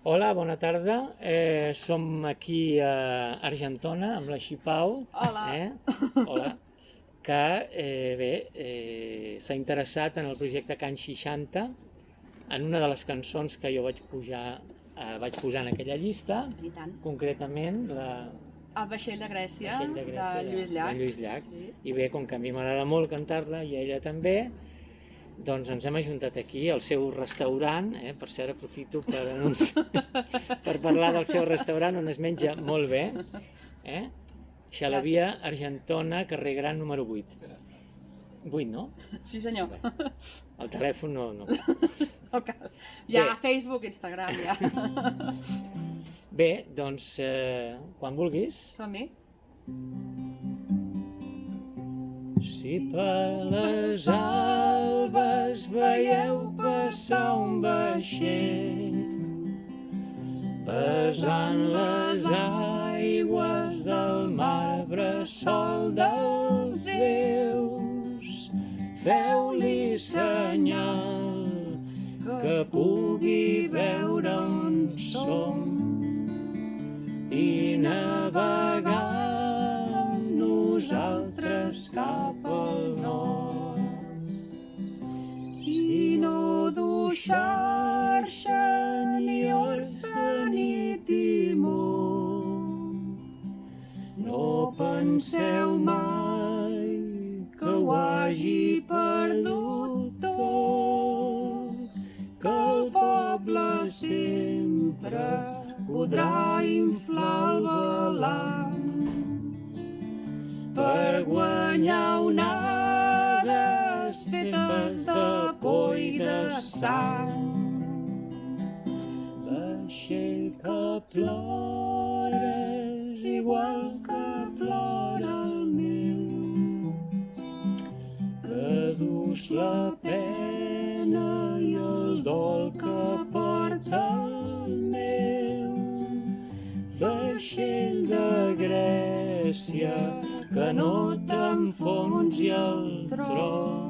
Hola, bona tarda. Som aquí a Argentona amb la Xipau. Hola. Hola. Que s'ha interessat en el projecte Can 60, en una de les cançons que jo vaig posar en aquella llista, I tant. concretament El Vaixell de Grècia, Vaixell de Grècia de Lluís Llach. de Lluís Llach. Sí. I bé, com que a mi m'agrada molt cantar-la i a ella també, doncs ens hem ajuntat aquí al seu restaurant. Per cert, aprofito per parlar del seu restaurant, on es menja molt bé. Xalavia Argentona, carrer Gran número 8. 8, no? Sí, senyor. Bé, el telèfon no. No cal. Hi ha Bé. Facebook, Instagram, ja. Bé, doncs, quan vulguis. Som-hi. Si per les albes veieu passar un vaixell besant les aigües del mar, bressol dels déus, feu-li senyal que pugui veure on som i navegar amb nosaltres cap al nord. Si no du xarxa, ni orsa, ni timó, no penseu mai que ho hagi perdut tot, que el poble sempre podrà inflar el balanç per guanyar onades fetes de por i de sang. Vaixell que plores igual que plora el meu, que dus la pena i el dol que porta el meu. Vaixell de Grècia, que no t'enfonsi el tro,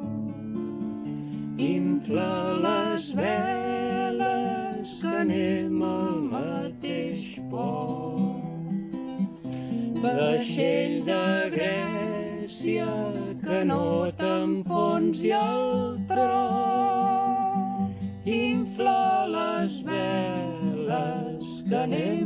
infla les veles que anem al mateix port. Vaixell de Grècia, que no t'enfonsi el tro, infla les veles que anem